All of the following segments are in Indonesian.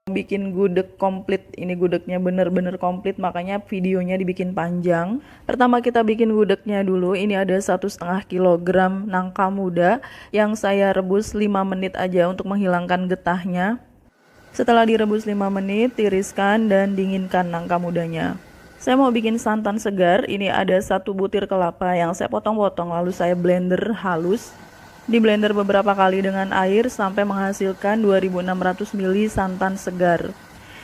bikin gudeg komplit. Ini gudegnya bener-bener komplit, makanya videonya dibikin panjang. Pertama kita bikin gudegnya dulu. Ini ada 1,5 kilogram nangka muda yang saya rebus 5 menit aja untuk menghilangkan getahnya. Setelah direbus 5 menit, tiriskan dan dinginkan nangka mudanya. Saya mau bikin santan segar. Ini ada 1 butir kelapa yang saya potong-potong lalu saya blender halus. Di blender beberapa kali dengan air sampai menghasilkan 2600 ml santan segar.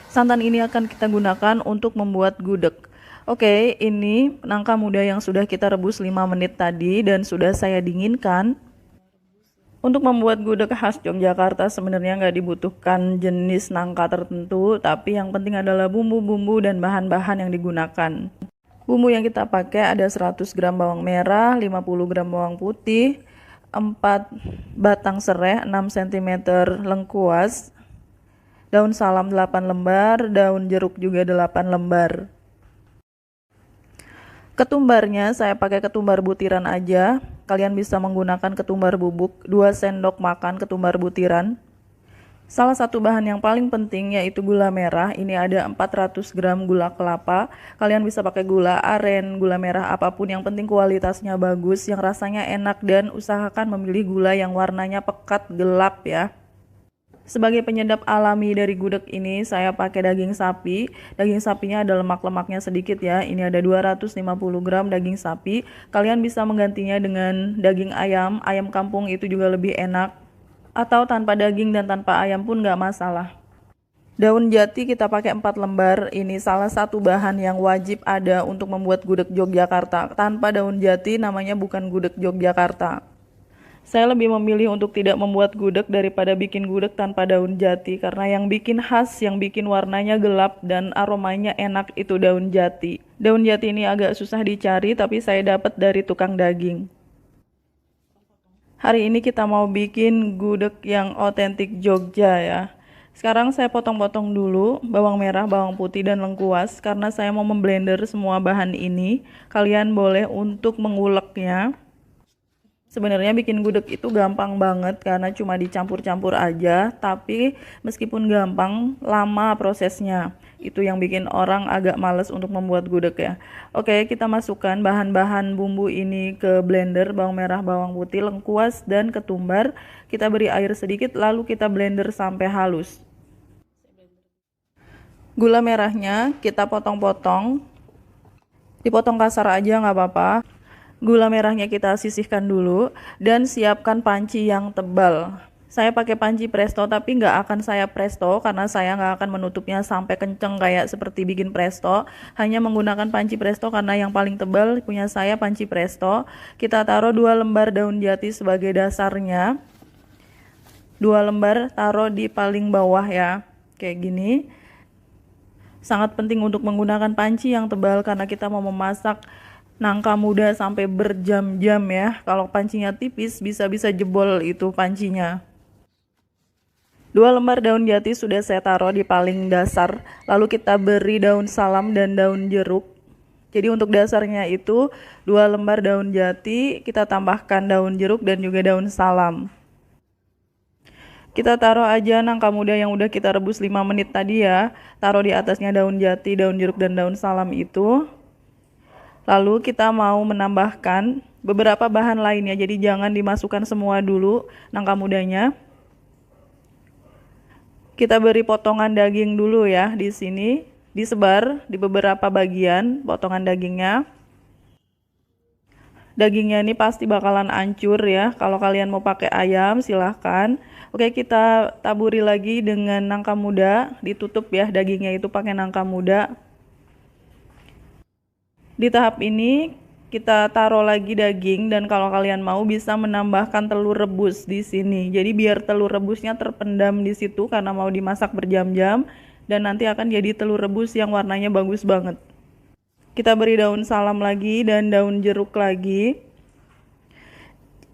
Santan ini akan kita gunakan untuk membuat gudeg. Oke, ini nangka muda yang sudah kita rebus 5 menit tadi dan sudah saya dinginkan. Untuk membuat gudeg khas Yogyakarta sebenarnya nggak dibutuhkan jenis nangka tertentu, tapi yang penting adalah bumbu-bumbu dan bahan-bahan yang digunakan. Bumbu yang kita pakai ada 100 gram bawang merah, 50 gram bawang putih, 4 batang serai, 6 cm lengkuas, daun salam 8 lembar, daun jeruk juga 8 lembar. Ketumbarnya saya pakai ketumbar butiran aja. Kalian bisa menggunakan ketumbar bubuk, 2 sendok makan ketumbar butiran. Salah satu bahan yang paling penting yaitu gula merah. Ini ada 400 gram gula kelapa. Kalian bisa pakai gula aren, gula merah apapun, yang penting kualitasnya bagus, yang rasanya enak, dan usahakan memilih gula yang warnanya pekat gelap ya. Sebagai penyedap alami dari gudeg ini saya pakai daging sapi. Daging sapinya ada lemak-lemaknya sedikit ya. Ini ada 250 gram daging sapi. Kalian bisa menggantinya dengan daging ayam. Ayam kampung itu juga lebih enak. Atau tanpa daging dan tanpa ayam pun nggak masalah. Daun jati kita pakai 4 lembar. Ini salah satu bahan yang wajib ada untuk membuat gudeg Yogyakarta. Tanpa daun jati namanya bukan gudeg Yogyakarta. Saya lebih memilih untuk tidak membuat gudeg daripada bikin gudeg tanpa daun jati, karena yang bikin khas, yang bikin warnanya gelap dan aromanya enak itu daun jati. Daun jati ini agak susah dicari, tapi saya dapat dari tukang daging. Hari ini kita mau bikin gudeg yang otentik Jogja ya. Sekarang saya potong-potong dulu bawang merah, bawang putih, dan lengkuas karena saya mau memblender semua bahan ini. Kalian boleh untuk menguleknya. Sebenarnya bikin gudeg itu gampang banget karena cuma dicampur-campur aja, tapi meskipun gampang, lama prosesnya. Itu yang bikin orang agak males untuk membuat gudeg ya. Oke, kita masukkan bahan-bahan bumbu ini ke blender, bawang merah, bawang putih, lengkuas, dan ketumbar. Kita beri air sedikit lalu kita blender sampai halus. Gula merahnya kita potong-potong. Dipotong kasar aja nggak apa-apa. Gula merahnya kita sisihkan dulu dan siapkan panci yang tebal. Saya pakai panci presto, tapi nggak akan saya presto karena saya nggak akan menutupnya sampai kenceng kayak seperti bikin presto. Hanya menggunakan panci presto karena yang paling tebal punya saya panci presto. Kita taruh 2 lembar daun jati sebagai dasarnya. 2 lembar taruh di paling bawah ya, kayak gini. Sangat penting untuk menggunakan panci yang tebal karena kita mau memasak nangka muda sampai berjam-jam ya. Kalau pancinya tipis bisa-bisa jebol itu pancinya. 2 lembar daun jati sudah saya taruh di paling dasar. Lalu kita beri daun salam dan daun jeruk. Jadi untuk dasarnya itu 2 lembar daun jati, kita tambahkan daun jeruk dan juga daun salam. Kita taruh aja nangka muda yang udah kita rebus 5 menit tadi ya. Taruh di atasnya daun jati, daun jeruk, dan daun salam itu. Lalu kita mau menambahkan beberapa bahan lainnya, jadi jangan dimasukkan semua dulu nangka mudanya. Kita beri potongan daging dulu ya di sini, disebar di beberapa bagian potongan dagingnya. Dagingnya ini pasti bakalan hancur ya. Kalau kalian mau pakai ayam silahkan. Oke, kita taburi lagi dengan nangka muda, ditutup ya dagingnya itu pakai nangka muda. Di tahap ini kita taruh lagi daging, dan kalau kalian mau bisa menambahkan telur rebus di sini. Jadi biar telur rebusnya terpendam di situ karena mau dimasak berjam-jam, dan nanti akan jadi telur rebus yang warnanya bagus banget. Kita beri daun salam lagi dan daun jeruk lagi.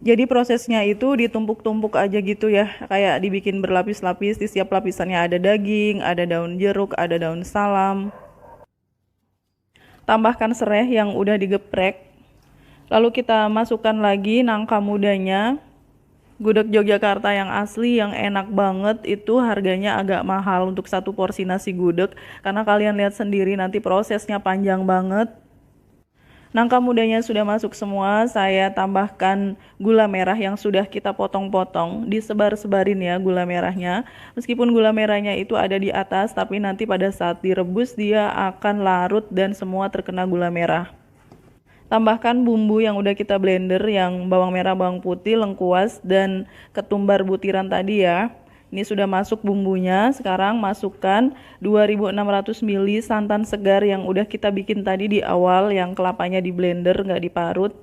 Jadi prosesnya itu ditumpuk-tumpuk aja gitu ya, kayak dibikin berlapis-lapis. Di setiap lapisannya ada daging, ada daun jeruk, ada daun salam. Tambahkan serai yang udah digeprek. Lalu kita masukkan lagi nangka mudanya. Gudeg Yogyakarta yang asli, yang enak banget, itu harganya agak mahal untuk satu porsi nasi gudeg. Karena kalian lihat sendiri nanti prosesnya panjang banget. Nangka mudanya sudah masuk semua, saya tambahkan gula merah yang sudah kita potong-potong, disebar-sebarin ya gula merahnya. Meskipun gula merahnya itu ada di atas, tapi nanti pada saat direbus dia akan larut dan semua terkena gula merah. Tambahkan bumbu yang udah kita blender, yang bawang merah, bawang putih, lengkuas, dan ketumbar butiran tadi ya. Ini sudah masuk bumbunya. Sekarang masukkan 2600 ml santan segar yang udah kita bikin tadi di awal, yang kelapanya di blender nggak diparut.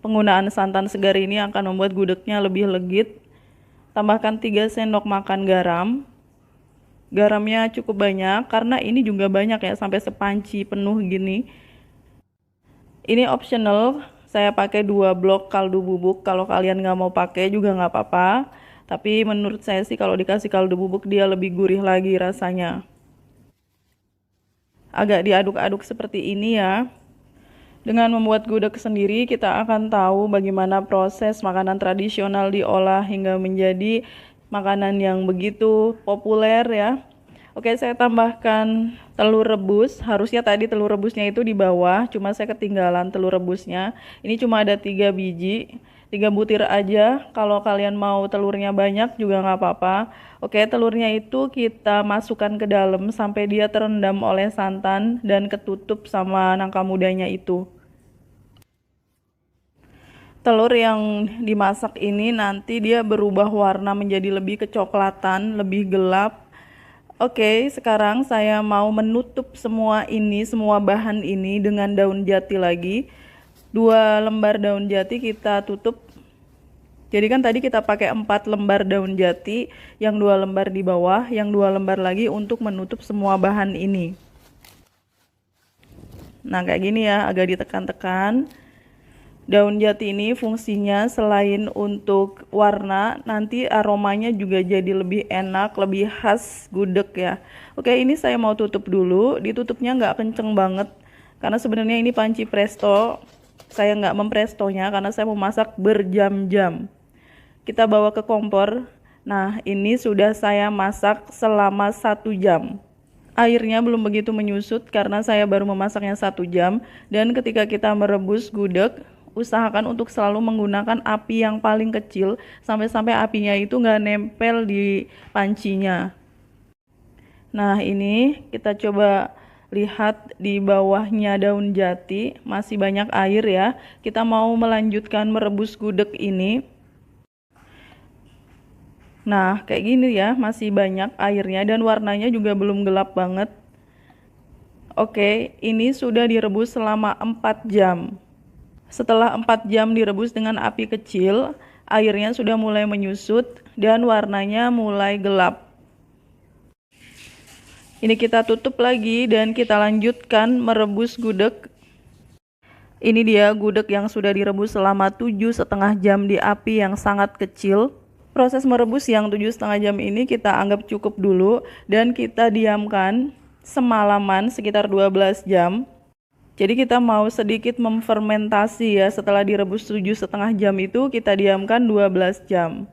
Penggunaan santan segar ini akan membuat gudegnya lebih legit. Tambahkan 3 sendok makan garam. Garamnya cukup banyak karena ini juga banyak ya, sampai sepanci penuh gini. Ini optional, saya pakai 2 blok kaldu bubuk. Kalau kalian nggak mau pakai juga nggak apa-apa. Tapi menurut saya sih kalau dikasih kaldu bubuk dia lebih gurih lagi rasanya. Agak diaduk-aduk seperti ini ya. Dengan membuat gudeg sendiri kita akan tahu bagaimana proses makanan tradisional diolah hingga menjadi makanan yang begitu populer ya. Oke, saya tambahkan telur rebus. Harusnya tadi telur rebusnya itu di bawah, cuma saya ketinggalan telur rebusnya. Ini cuma ada 3 biji. 3 butir aja, kalau kalian mau telurnya banyak juga nggak apa-apa. Oke, telurnya itu kita masukkan ke dalam sampai dia terendam oleh santan dan ketutup sama nangka mudanya itu. Telur yang dimasak ini nanti dia berubah warna menjadi lebih kecoklatan, lebih gelap. Oke, sekarang saya mau menutup semua ini, semua bahan ini dengan daun jati lagi. 2 lembar daun jati kita tutup. Jadi kan tadi kita pakai 4 lembar daun jati, yang 2 lembar di bawah, yang 2 lembar lagi untuk menutup semua bahan ini. Nah, kayak gini ya, agak ditekan-tekan. Daun jati ini fungsinya selain untuk warna, nanti aromanya juga jadi lebih enak, lebih khas gudeg ya. Oke, ini saya mau tutup dulu. Ditutupnya nggak kenceng banget, karena sebenarnya ini panci presto. Saya nggak memprestonya karena saya mau masak berjam-jam. Kita bawa ke kompor. Nah, ini sudah saya masak selama 1 jam. Airnya belum begitu menyusut karena saya baru memasaknya 1 jam. Dan ketika kita merebus gudeg, usahakan untuk selalu menggunakan api yang paling kecil, sampai-sampai apinya itu nggak nempel di pancinya. Nah, ini kita coba lihat di bawahnya daun jati masih banyak air ya. Kita mau melanjutkan merebus gudeg ini. Nah, kayak gini ya, masih banyak airnya dan warnanya juga belum gelap banget. Oke, ini sudah direbus selama 4 jam. Setelah 4 jam direbus dengan api kecil, airnya sudah mulai menyusut dan warnanya mulai gelap. Ini kita tutup lagi dan kita lanjutkan merebus gudeg. Ini dia gudeg yang sudah direbus selama 7,5 jam di api yang sangat kecil. Proses merebus yang 7,5 jam ini kita anggap cukup dulu dan kita diamkan semalaman sekitar 12 jam. Jadi kita mau sedikit memfermentasi ya, setelah direbus 7,5 jam itu kita diamkan 12 jam.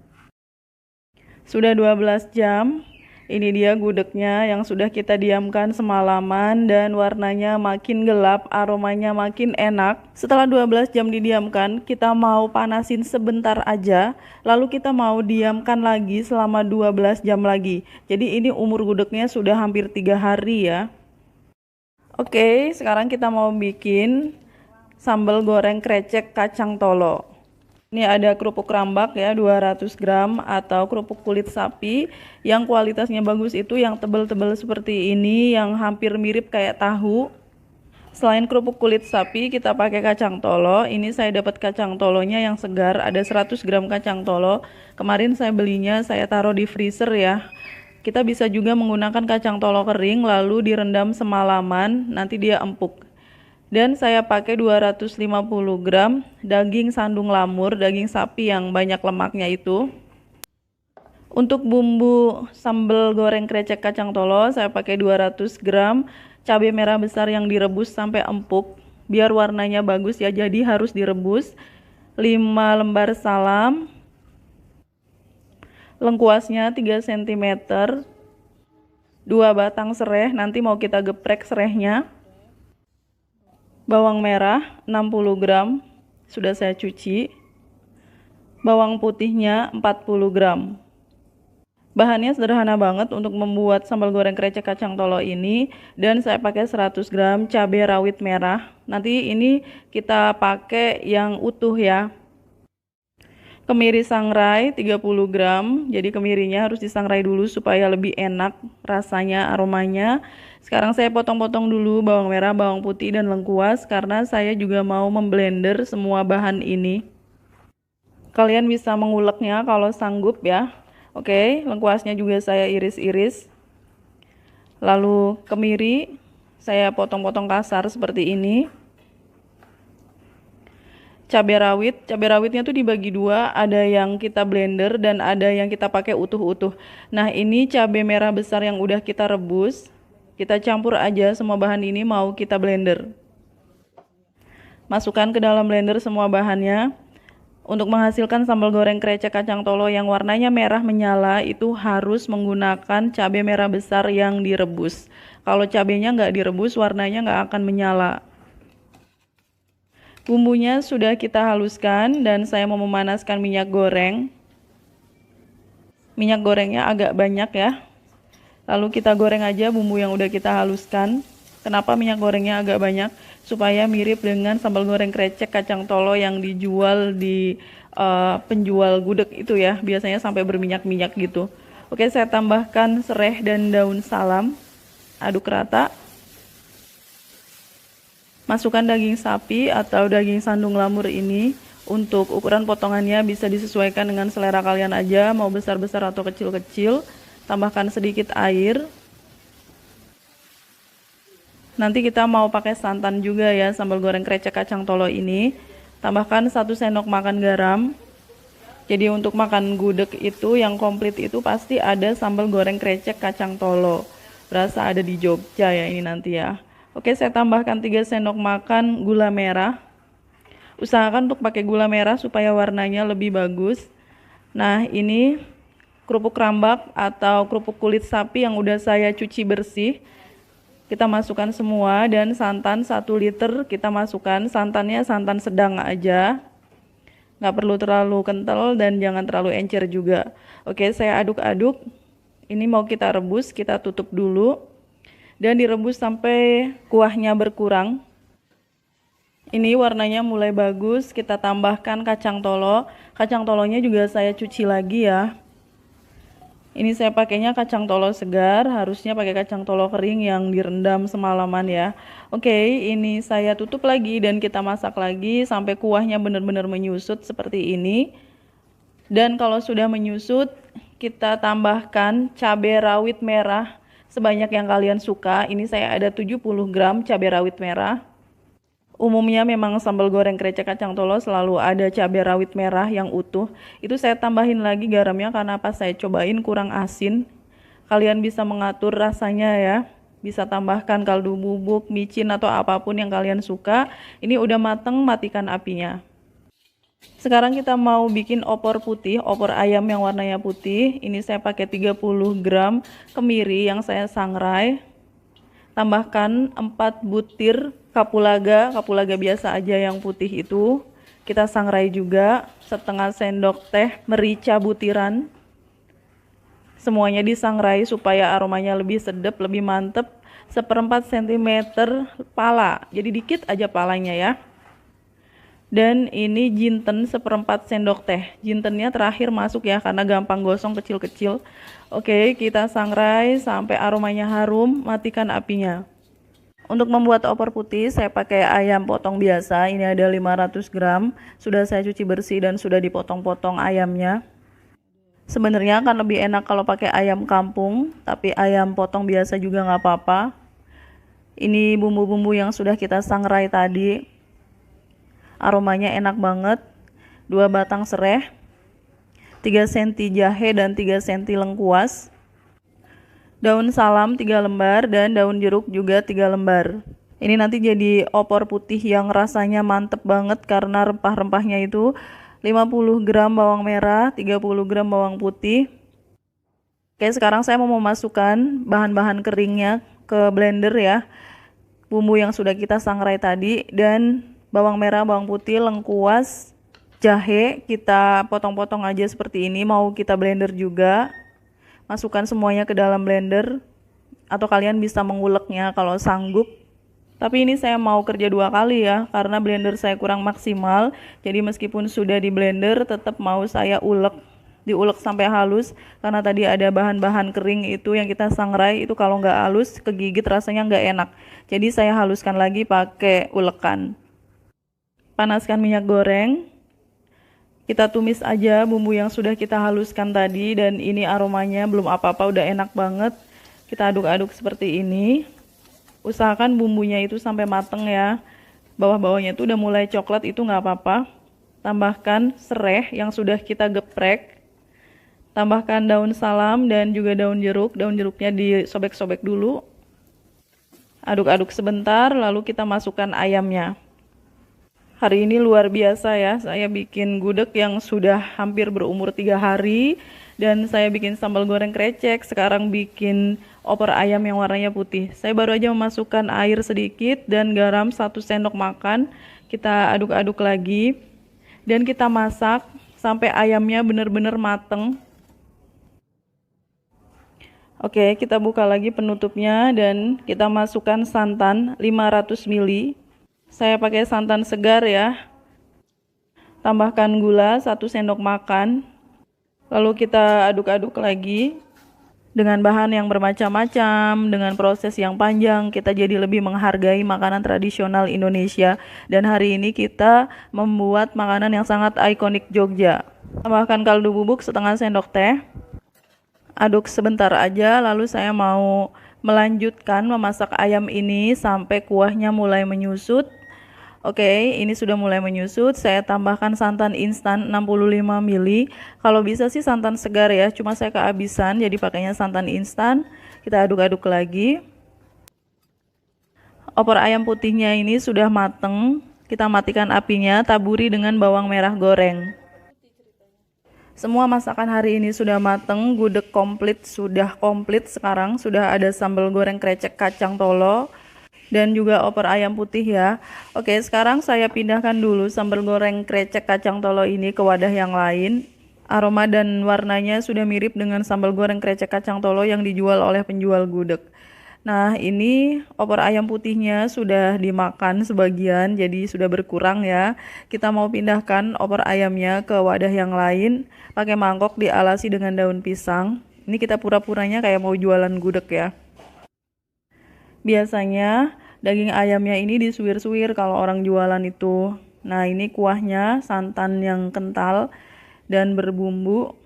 Sudah 12 jam. Ini dia gudegnya yang sudah kita diamkan semalaman dan warnanya makin gelap, aromanya makin enak. Setelah 12 jam didiamkan, kita mau panasin sebentar aja, lalu kita mau diamkan lagi selama 12 jam lagi. Jadi ini umur gudegnya sudah hampir 3 hari ya. Oke, sekarang kita mau bikin sambal goreng krecek kacang tolo. Ini ada kerupuk rambak ya, 200 gram, atau kerupuk kulit sapi yang kualitasnya bagus itu yang tebal-tebal seperti ini, yang hampir mirip kayak tahu. Selain kerupuk kulit sapi, kita pakai kacang tolo. Ini saya dapat kacang tolonya yang segar, ada 100 gram kacang tolo. Kemarin saya belinya, saya taruh di freezer ya. Kita bisa juga menggunakan kacang tolo kering lalu direndam semalaman, nanti dia empuk. Dan saya pakai 250 gram daging sandung lamur, daging sapi yang banyak lemaknya itu. Untuk bumbu sambal goreng krecek kacang tolo, saya pakai 200 gram cabai merah besar yang direbus sampai empuk. Biar warnanya bagus ya, jadi harus direbus. 5 lembar salam, lengkuasnya 3 cm, 2 batang serai, nanti mau kita geprek serainya. Bawang merah 60 gram, sudah saya cuci. Bawang putihnya 40 gram. Bahannya sederhana banget untuk membuat sambal goreng krecek kacang tolo ini, dan saya pakai 100 gram cabai rawit merah. Nanti ini kita pakai yang utuh ya. Kemiri sangrai 30 gram, jadi kemirinya harus disangrai dulu supaya lebih enak rasanya, aromanya. Sekarang saya potong-potong dulu bawang merah, bawang putih, dan lengkuas karena saya juga mau memblender semua bahan ini. Kalian bisa menguleknya kalau sanggup ya. Oke, lengkuasnya juga saya iris-iris. Lalu kemiri saya potong-potong kasar seperti ini. Cabai rawitnya tuh dibagi dua, ada yang kita blender dan ada yang kita pakai utuh-utuh. Nah, ini cabai merah besar yang udah kita rebus, kita campur aja semua bahan ini, mau kita blender. Masukkan ke dalam blender semua bahannya. Untuk menghasilkan sambal goreng krecek kacang tolo yang warnanya merah menyala, itu harus menggunakan cabai merah besar yang direbus. Kalau cabainya nggak direbus, warnanya nggak akan menyala. Bumbunya sudah kita haluskan dan saya mau memanaskan minyak goreng. Minyak gorengnya agak banyak ya. Lalu kita goreng aja bumbu yang udah kita haluskan. Kenapa minyak gorengnya agak banyak? Supaya mirip dengan sambal goreng krecek kacang tolo yang dijual di penjual gudeg itu ya. Biasanya sampai berminyak-minyak gitu. Oke, saya tambahkan serai dan daun salam. Aduk rata. Masukkan daging sapi atau daging sandung lamur ini. Untuk ukuran potongannya bisa disesuaikan dengan selera kalian aja, mau besar-besar atau kecil-kecil. Tambahkan sedikit air. Nanti kita mau pakai santan juga ya, sambal goreng krecek kacang tolo ini. Tambahkan 1 sendok makan garam. Jadi untuk makan gudeg itu yang komplit itu pasti ada sambal goreng krecek kacang tolo. Berasa ada di Jogja ya ini nanti ya. Oke, saya tambahkan 3 sendok makan gula merah. Usahakan untuk pakai gula merah supaya warnanya lebih bagus. Nah, ini kerupuk rambak atau kerupuk kulit sapi yang udah saya cuci bersih. Kita masukkan semua, dan santan 1 liter kita masukkan. Santannya santan sedang aja. Nggak perlu terlalu kental dan jangan terlalu encer juga. Oke, saya aduk-aduk. Ini mau kita rebus, kita tutup dulu. Dan direbus sampai kuahnya berkurang. Ini warnanya mulai bagus, kita tambahkan kacang tolo. Kacang tolonya juga saya cuci lagi ya. Ini saya pakainya kacang tolo segar, harusnya pakai kacang tolo kering yang direndam semalaman ya. Oke, ini saya tutup lagi dan kita masak lagi sampai kuahnya benar-benar menyusut seperti ini. Dan kalau sudah menyusut, kita tambahkan cabai rawit merah sebanyak yang kalian suka. Ini saya ada 70 gram cabai rawit merah. Umumnya memang sambal goreng krecek kacang tolo selalu ada cabai rawit merah yang utuh. Itu saya tambahin lagi garamnya karena pas saya cobain kurang asin. Kalian bisa mengatur rasanya ya. Bisa tambahkan kaldu bubuk, micin atau apapun yang kalian suka. Ini udah mateng, matikan apinya. Sekarang kita mau bikin opor putih, opor ayam yang warnanya putih. Ini saya pakai 30 gram kemiri yang saya sangrai. Tambahkan 4 butir kapulaga biasa aja yang putih itu. Kita sangrai juga, setengah sendok teh merica butiran. Semuanya disangrai supaya aromanya lebih sedap, lebih mantep. 1/4 cm pala, jadi dikit aja palanya ya. Dan ini jinten 1/4 sendok teh. Jintennya terakhir masuk ya karena gampang gosong kecil-kecil. Oke, kita sangrai sampai aromanya harum, matikan apinya. Untuk membuat opor putih saya pakai ayam potong biasa. Ini ada 500 gram. Sudah saya cuci bersih dan sudah dipotong-potong ayamnya. Sebenarnya akan lebih enak kalau pakai ayam kampung, tapi ayam potong biasa juga nggak apa-apa. Ini bumbu-bumbu yang sudah kita sangrai tadi. Aromanya enak banget. 2 batang serai, 3 cm jahe dan 3 cm lengkuas. Daun salam 3 lembar dan daun jeruk juga 3 lembar. Ini nanti jadi opor putih yang rasanya mantep banget karena rempah-rempahnya itu 50 gram bawang merah, 30 gram bawang putih, Oke, sekarang saya mau memasukkan bahan-bahan keringnya ke blender ya. Bumbu yang sudah kita sangrai tadi dan bawang merah, bawang putih, lengkuas, jahe kita potong-potong aja seperti ini. Mau kita blender juga. Masukkan semuanya ke dalam blender atau kalian bisa menguleknya kalau sanggup. Tapi ini saya mau kerja 2 kali ya karena blender saya kurang maksimal. Jadi meskipun sudah di blender tetap mau saya diulek sampai halus karena tadi ada bahan-bahan kering itu yang kita sangrai, itu kalau nggak halus kegigit rasanya nggak enak. Jadi saya haluskan lagi pakai ulekan. Panaskan minyak goreng, kita tumis aja bumbu yang sudah kita haluskan tadi, dan ini aromanya belum apa-apa udah enak banget. Kita aduk-aduk seperti ini. Usahakan bumbunya itu sampai mateng ya. Bawah-bawahnya itu udah mulai coklat, itu nggak apa-apa. Tambahkan serai yang sudah kita geprek. Tambahkan daun salam dan juga daun jeruk. Daun jeruknya disobek-sobek dulu. Aduk-aduk sebentar, lalu kita masukkan ayamnya. Hari ini luar biasa ya, saya bikin gudeg yang sudah hampir berumur 3 hari. Dan saya bikin sambal goreng krecek, sekarang bikin opor ayam yang warnanya putih. Saya baru aja memasukkan air sedikit dan garam 1 sendok makan. Kita aduk-aduk lagi. Dan kita masak sampai ayamnya benar-benar mateng. Oke, kita buka lagi penutupnya dan kita masukkan santan 500 ml. Saya pakai santan segar ya. Tambahkan gula 1 sendok makan. Lalu kita aduk-aduk lagi. Dengan bahan yang bermacam-macam, dengan proses yang panjang, kita jadi lebih menghargai makanan tradisional Indonesia. Dan hari ini kita membuat makanan yang sangat ikonik Jogja. Tambahkan kaldu bubuk setengah sendok teh. Aduk sebentar aja, lalu saya mau melanjutkan memasak ayam ini sampai kuahnya mulai menyusut. Oke, ini sudah mulai menyusut. Saya tambahkan santan instan 65 ml. Kalau bisa sih santan segar ya, cuma saya kehabisan jadi pakainya santan instan. Kita aduk-aduk lagi. Opor ayam putihnya ini sudah mateng. Kita matikan apinya, taburi dengan bawang merah goreng. Semua masakan hari ini sudah mateng, gudeg sudah komplit sekarang. Sudah ada sambal goreng krecek kacang tolo dan juga opor ayam putih ya. Oke, sekarang saya pindahkan dulu sambal goreng krecek kacang tolo ini ke wadah yang lain. Aroma dan warnanya sudah mirip dengan sambal goreng krecek kacang tolo yang dijual oleh penjual gudeg. Nah, ini opor ayam putihnya sudah dimakan sebagian, jadi sudah berkurang ya. Kita mau pindahkan opor ayamnya ke wadah yang lain, pakai mangkok dialasi dengan daun pisang. Ini kita pura-puranya kayak mau jualan gudeg ya. Biasanya daging ayamnya ini disuir-suir kalau orang jualan itu. Nah, ini kuahnya santan yang kental dan berbumbu.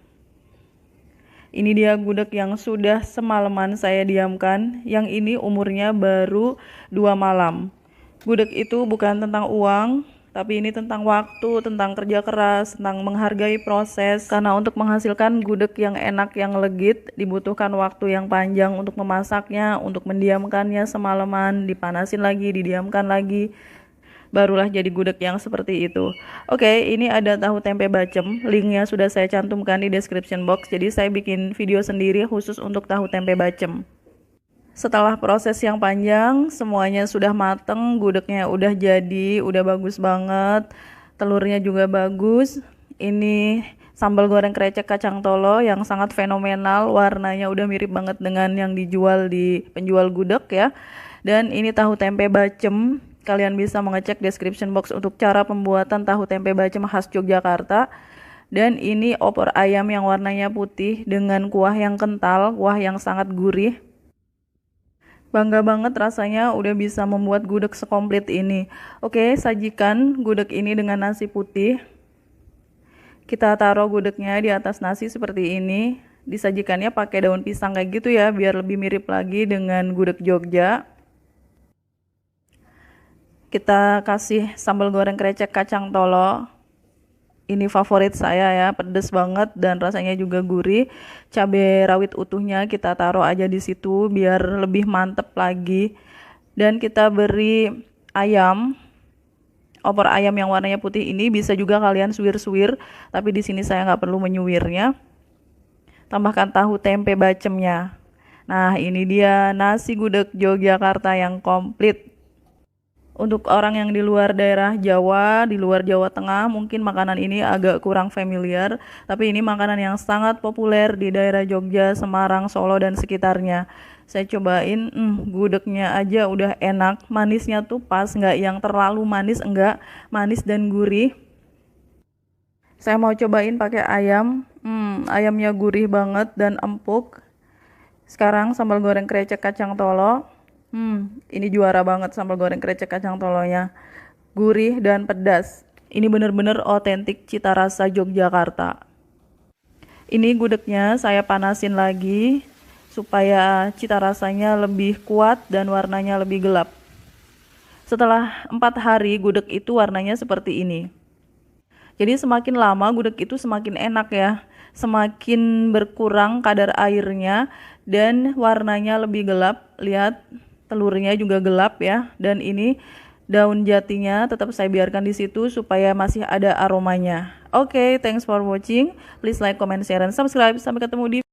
Ini dia gudeg yang sudah semalaman saya diamkan. Yang ini umurnya baru 2 malam. Gudeg itu bukan tentang uang, tapi ini tentang waktu, tentang kerja keras, tentang menghargai proses. Karena untuk menghasilkan gudeg yang enak, yang legit, dibutuhkan waktu yang panjang untuk memasaknya, untuk mendiamkannya semalaman, dipanasin lagi, didiamkan lagi. Barulah jadi gudeg yang seperti itu. Oke, ini ada tahu tempe bacem. Linknya sudah saya cantumkan di description box. Jadi saya bikin video sendiri khusus untuk tahu tempe bacem. Setelah proses yang panjang, semuanya sudah mateng, gudegnya udah jadi, udah bagus banget. Telurnya juga bagus. Ini sambal goreng krecek kacang tolo yang sangat fenomenal. Warnanya udah mirip banget dengan yang dijual di penjual gudeg ya. Dan ini tahu tempe bacem. Kalian bisa mengecek description box untuk cara pembuatan tahu tempe bacem khas Yogyakarta. Dan ini opor ayam yang warnanya putih dengan kuah yang kental, kuah yang sangat gurih. Bangga banget rasanya udah bisa membuat gudeg sekomplit ini. Oke, sajikan gudeg ini dengan nasi putih. Kita taruh gudegnya di atas nasi seperti ini. Disajikannya pakai daun pisang kayak gitu ya, biar lebih mirip lagi dengan gudeg Jogja. Kita kasih sambal goreng krecek kacang tolo. Ini favorit saya ya, pedes banget dan rasanya juga gurih. Cabai rawit utuhnya kita taruh aja di situ biar lebih mantep lagi. Dan kita beri ayam. Opor ayam yang warnanya putih ini bisa juga kalian suwir-suwir, tapi di sini saya nggak perlu menyuwirnya. Tambahkan tahu tempe bacemnya. Nah, ini dia nasi gudeg Yogyakarta yang komplit. Untuk orang yang di luar daerah Jawa, di luar Jawa Tengah, mungkin makanan ini agak kurang familiar, tapi ini makanan yang sangat populer di daerah Jogja, Semarang, Solo, dan sekitarnya. Saya cobain, gudegnya aja udah enak, manisnya tuh pas, nggak yang terlalu manis, enggak, manis dan gurih. Saya mau cobain pakai ayam, ayamnya gurih banget dan empuk. Sekarang sambal goreng krecek kacang tolo. Ini juara banget sambal goreng krecek kacang tolonya. Gurih dan pedas. Ini bener-bener otentik cita rasa Yogyakarta. Ini gudegnya saya panasin lagi supaya cita rasanya lebih kuat dan warnanya lebih gelap. Setelah 4 hari gudeg itu warnanya seperti ini. Jadi semakin lama gudeg itu semakin enak ya. Semakin berkurang kadar airnya dan warnanya lebih gelap. Lihat telurnya juga gelap ya. Dan ini daun jatinya tetap saya biarkan di situ supaya masih ada aromanya. Oke, thanks for watching. Please like, comment, share, and subscribe. Sampai ketemu di